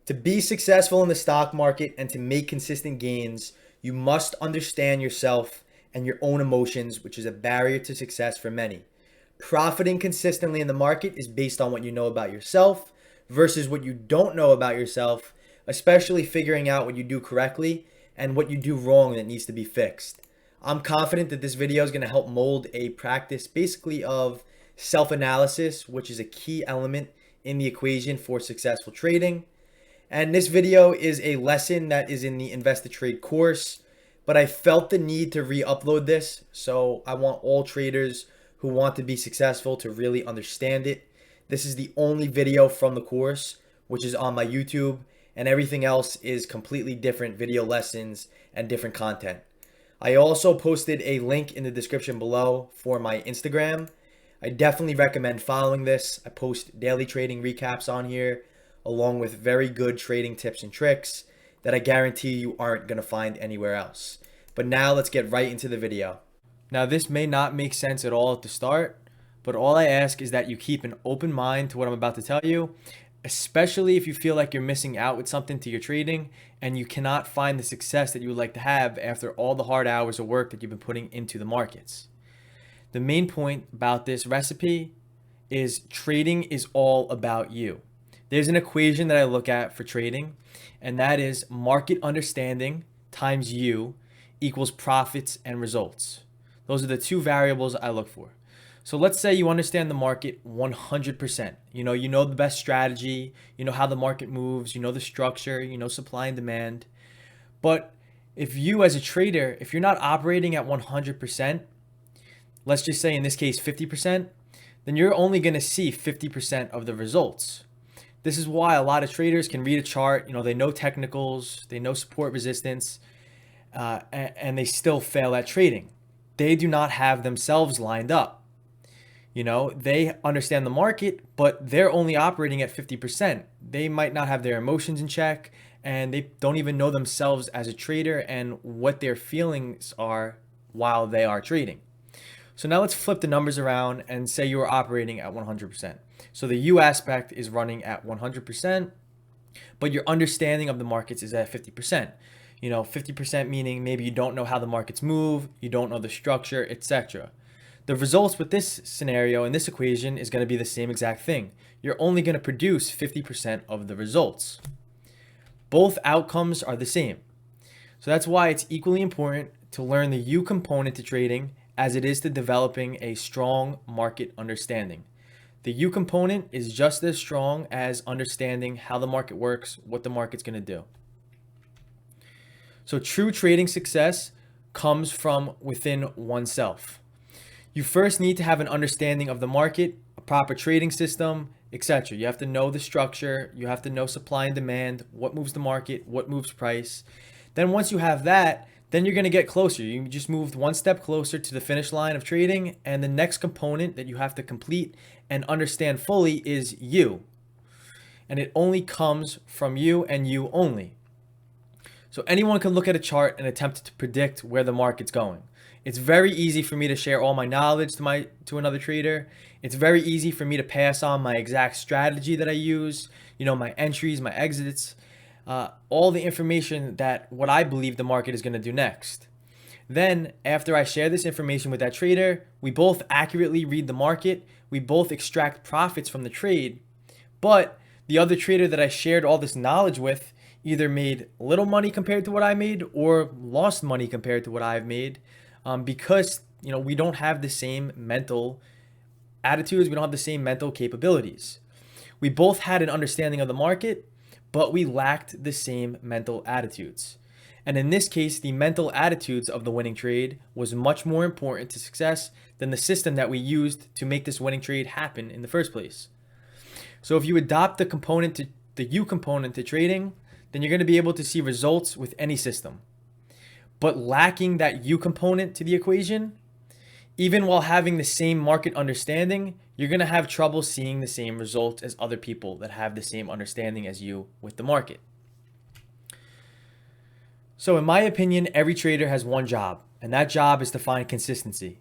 To be successful in the stock market and to make consistent gains, you must understand yourself and your own emotions, which is a barrier to success for many. Profiting consistently in the market is based on what you know about yourself versus what you don't know about yourself, especially figuring out what you do correctly and what you do wrong that needs to be fixed. I'm confident that this video is going to help mold a practice basically of self-analysis, which is a key element in the equation for successful trading. And this video is a lesson that is in the Invest to Trade course, but I felt the need to re-upload this. So I want all traders who want to be successful to really understand it. This is the only video from the course, which is on my YouTube, and everything else is completely different video lessons and different content. I also posted a link in the description below for my Instagram. I definitely recommend following this. I post daily trading recaps on here, along with very good trading tips and tricks that I guarantee you aren't going to find anywhere else. But now let's get right into the video. Now this may not make sense at all at the start, but all I ask is that you keep an open mind to what I'm about to tell you, especially if you feel like you're missing out with something to your trading and you cannot find the success that you would like to have after all the hard hours of work that you've been putting into the markets. The main point about this recipe is trading is all about you. There's an equation that I look at for trading, and that is market understanding times you equals profits and results. Those are the two variables I look for. So let's say you understand the market 100%. You know the best strategy, you know how the market moves, you know the structure, you know supply and demand. But if you as a trader, if you're not operating at 100%, let's just say in this case 50%, then you're only going to see 50% of the results. This is why a lot of traders can read a chart, they know technicals, they know support resistance, and they still fail at trading. They do not have themselves lined up. They understand the market, but they're only operating at 50%. They might not have their emotions in check, and they don't even know themselves as a trader and what their feelings are while they are trading. So now let's flip the numbers around and say you are operating at 100%. So the U aspect is running at 100%, but your understanding of the markets is at 50%. 50% meaning maybe you don't know how the markets move, you don't know the structure, etc. The results with this scenario in this equation is going to be the same exact thing. You're only going to produce 50% of the results. Both outcomes are the same. So that's why it's equally important to learn the U component to trading as it is to developing a strong market understanding. The U component is just as strong as understanding how the market works, what the market's going to do. So true trading success comes from within oneself. You first need to have an understanding of the market, a proper trading system, etc. You have to know the structure, you have to know supply and demand, what moves the market, what moves price. Then once you have that, then you're going to get closer. You just moved one step closer to the finish line of trading, and the next component that you have to complete and understand fully is you. And it only comes from you and you only. So anyone can look at a chart and attempt to predict where the market's going. It's very easy for me to share all my knowledge to another trader. It's very easy for me to pass on my exact strategy that I use, my entries, my exits, all the information that what I believe the market is going to do next. Then after I share this information with that trader, we both accurately read the market, we both extract profits from the trade, but the other trader that I shared all this knowledge with either made little money compared to what I made or lost money compared to what I've made, because we don't have the same mental attitudes, we don't have the same mental capabilities. We both had an understanding of the market, but we lacked the same mental attitudes. And in this case, the mental attitudes of the winning trade was much more important to success than the system that we used to make this winning trade happen in the first place. So if you adopt the U component to trading, then you're going to be able to see results with any system. But lacking that U component to the equation, even while having the same market understanding, you're going to have trouble seeing the same results as other people that have the same understanding as you with the market. So in my opinion, every trader has one job, and that job is to find consistency.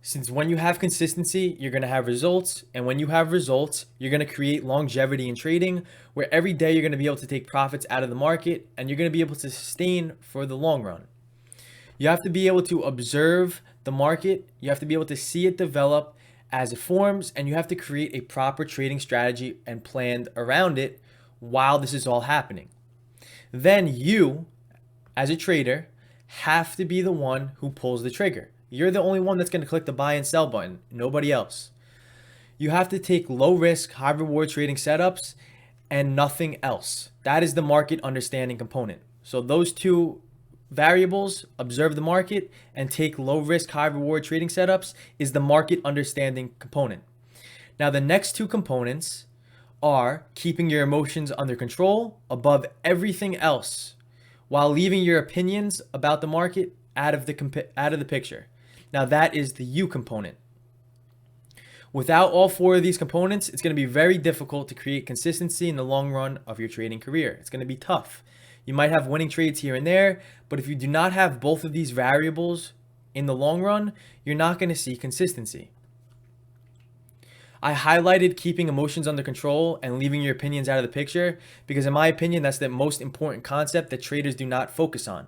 Since when you have consistency, you're going to have results. And when you have results, you're going to create longevity in trading, where every day you're going to be able to take profits out of the market and you're going to be able to sustain for the long run. You have to be able to observe the market. You have to be able to see it develop as it forms, and you have to create a proper trading strategy and plan around it while this is all happening. Then you, as a trader, have to be the one who pulls the trigger. You're the only one that's going to click the buy and sell button, nobody else. You have to take low risk, high reward trading setups and nothing else. That is the market understanding component. So those two variables, observe the market and take low risk, high reward trading setups, is the market understanding component. Now, the next two components are keeping your emotions under control above everything else, while leaving your opinions about the market out of the picture. Now, that is the you component. Without all four of these components, it's going to be very difficult to create consistency in the long run of your trading career. It's going to be tough. You might have winning trades here and there, but if you do not have both of these variables in the long run, you're not going to see consistency. I highlighted keeping emotions under control and leaving your opinions out of the picture because, in my opinion, that's the most important concept that traders do not focus on.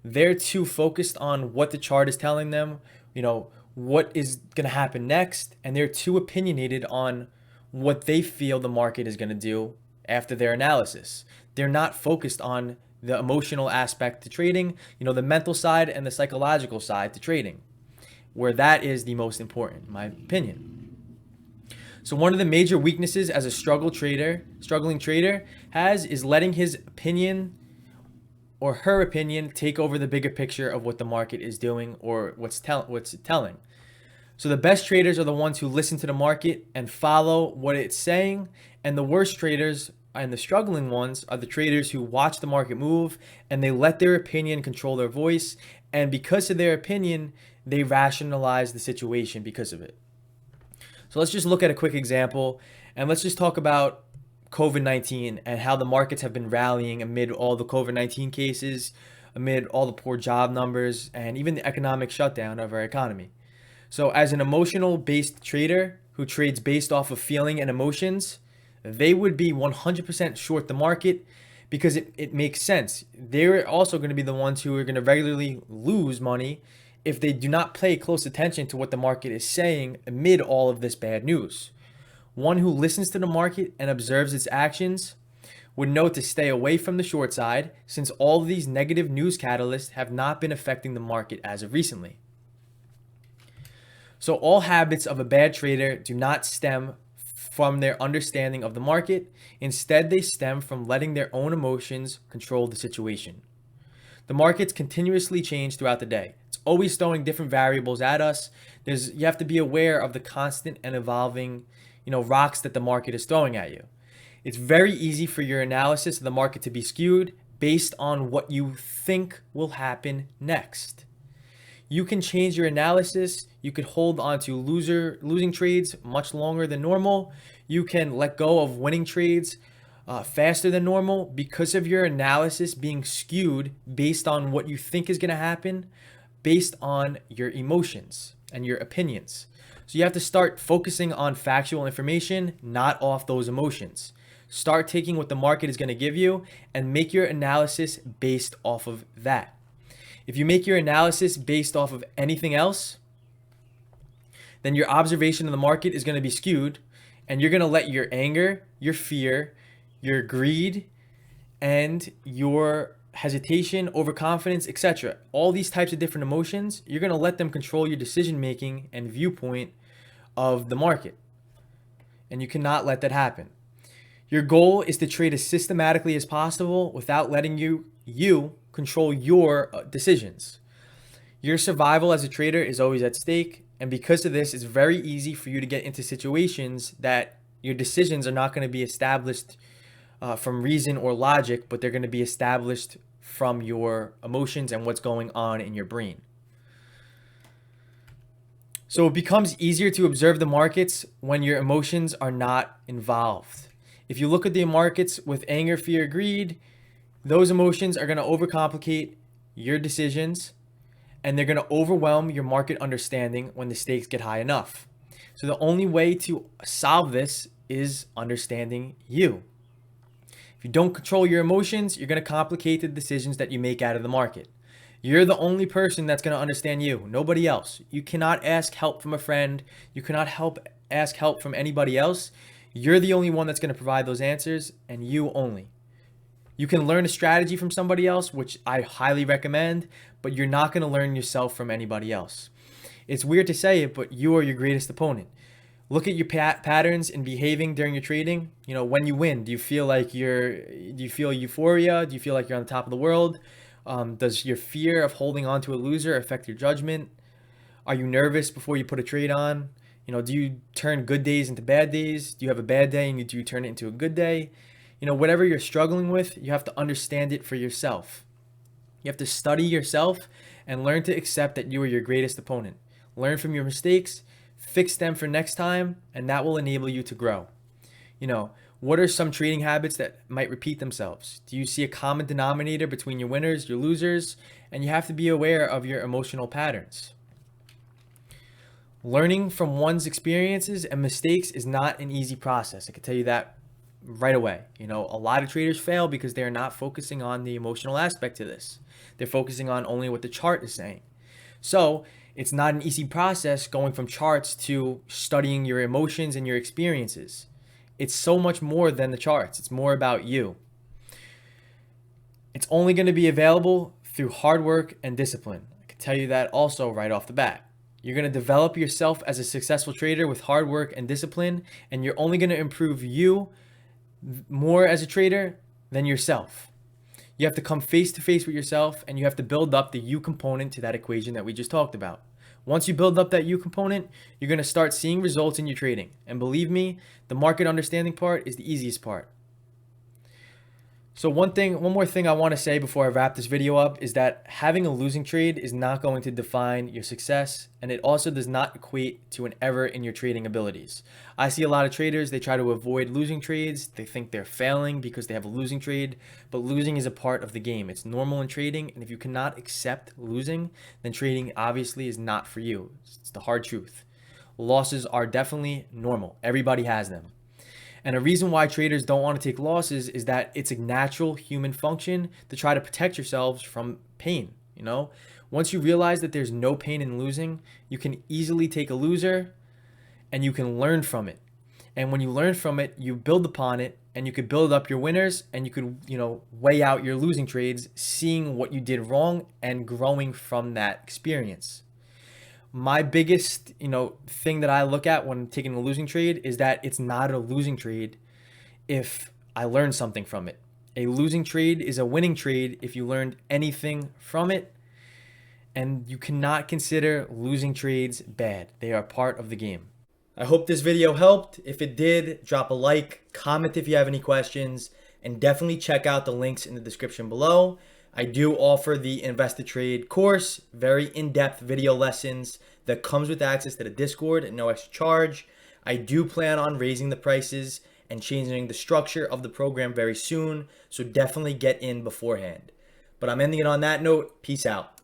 They're too focused on what the chart is telling them, what is going to happen next, and they're too opinionated on what they feel the market is going to do after their analysis. They're not focused on the emotional aspect to trading, the mental side and the psychological side to trading, where that is the most important, in my opinion. So one of the major weaknesses as a struggling trader has is letting his opinion or her opinion take over the bigger picture of what the market is doing or what's telling. So the best traders are the ones who listen to the market and follow what it's saying, and the worst traders and the struggling ones are the traders who watch the market move and they let their opinion control their voice, and because of their opinion, they rationalize the situation because of it. So let's just look at a quick example, and let's just talk about COVID-19 and how the markets have been rallying amid all the COVID-19 cases, amid all the poor job numbers, and even the economic shutdown of our economy. So as an emotional-based trader who trades based off of feeling and emotions, they would be 100% short the market because it makes sense. They're also going to be the ones who are going to regularly lose money if they do not pay close attention to what the market is saying amid all of this bad news. One who listens to the market and observes its actions would know to stay away from the short side, since all of these negative news catalysts have not been affecting the market as of recently. So all habits of a bad trader do not stem from their understanding of the market. Instead, they stem from letting their own emotions control the situation. The markets continuously change throughout the day. It's always throwing different variables at us. You have to be aware of the constant and evolving, rocks that the market is throwing at you. It's very easy for your analysis of the market to be skewed based on what you think will happen next. You can change your analysis. You could hold on to losing trades much longer than normal. You can let go of winning trades faster than normal because of your analysis being skewed based on what you think is going to happen, based on your emotions and your opinions. So you have to start focusing on factual information, not off those emotions. Start taking what the market is going to give you and make your analysis based off of that. If you make your analysis based off of anything else, then your observation of the market is going to be skewed, and you're going to let your anger, your fear, your greed, and your hesitation, overconfidence, etc., all these types of different emotions, you're going to let them control your decision making and viewpoint of the market. And you cannot let that happen. Your goal is to trade as systematically as possible without letting you control your decisions. Your survival as a trader is always at stake, and because of this, it's very easy for you to get into situations that your decisions are not going to be established from reason or logic, but they're going to be established from your emotions and what's going on in your brain. So it becomes easier to observe the markets when your emotions are not involved. If you look at the markets with anger, fear, greed, those emotions are going to overcomplicate your decisions, and they're going to overwhelm your market understanding when the stakes get high enough. So the only way to solve this is understanding you. If you don't control your emotions, you're going to complicate the decisions that you make out of the market. You're the only person that's going to understand you, nobody else. You cannot ask help from a friend. You cannot ask help from anybody else. You're the only one that's going to provide those answers, and you only. You can learn a strategy from somebody else, which I highly recommend, but you're not going to learn yourself from anybody else. It's weird to say it, but you are your greatest opponent. Look at your patterns in behaving during your trading. You know, when you win, do you feel euphoria? Do you feel like you're on the top of the world? Does your fear of holding on to a loser affect your judgment? Are you nervous before you put a trade on? You know, do you turn good days into bad days? Do you have a bad day and do you turn it into a good day? You know, whatever you're struggling with, you have to understand it for yourself. You have to study yourself and learn to accept that you are your greatest opponent. Learn from your mistakes, fix them for next time, and that will enable you to grow. You know, what are some trading habits that might repeat themselves? Do you see a common denominator between your winners, your losers? And you have to be aware of your emotional patterns. Learning from one's experiences and mistakes is not an easy process. I can tell you that right away. You know, a lot of traders fail because they're not focusing on the emotional aspect to this. They're focusing on only what the chart is saying. So it's not an easy process going from charts to studying your emotions and your experiences. It's so much more than the charts. It's more about you. It's only going to be available through hard work and discipline. I can tell you that also right off the bat. You're going to develop yourself as a successful trader with hard work and discipline, and you're only going to improve you more as a trader than yourself. You have to come face to face with yourself, and you have to build up the you component to that equation that we just talked about. Once you build up that you component, you're going to start seeing results in your trading. And believe me, the market understanding part is the easiest part. So one more thing I want to say before I wrap this video up is that having a losing trade is not going to define your success, and it also does not equate to an error in your trading abilities. I see a lot of traders, they try to avoid losing trades. They think they're failing because they have a losing trade, but losing is a part of the game. It's normal in trading, and if you cannot accept losing, then trading obviously is not for you. It's the hard truth. Losses are definitely normal. Everybody has them. And a reason why traders don't want to take losses is that it's a natural human function to try to protect yourselves from pain. You know, once you realize that there's no pain in losing, you can easily take a loser and you can learn from it. And when you learn from it, you build upon it, and you could build up your winners, and you could, weigh out your losing trades, seeing what you did wrong and growing from that experience. My biggest, thing that I look at when taking a losing trade is that it's not a losing trade if I learn something from it. A losing trade is a winning trade if you learned anything from it, and you cannot consider losing trades bad. They are part of the game. I hope this video helped. If it did, drop a like, comment if you have any questions, and definitely check out the links in the description below. I do offer the Invest to Trade course, very in-depth video lessons that comes with access to the Discord at no extra charge. I do plan on raising the prices and changing the structure of the program very soon, so definitely get in beforehand. But I'm ending it on that note. Peace out.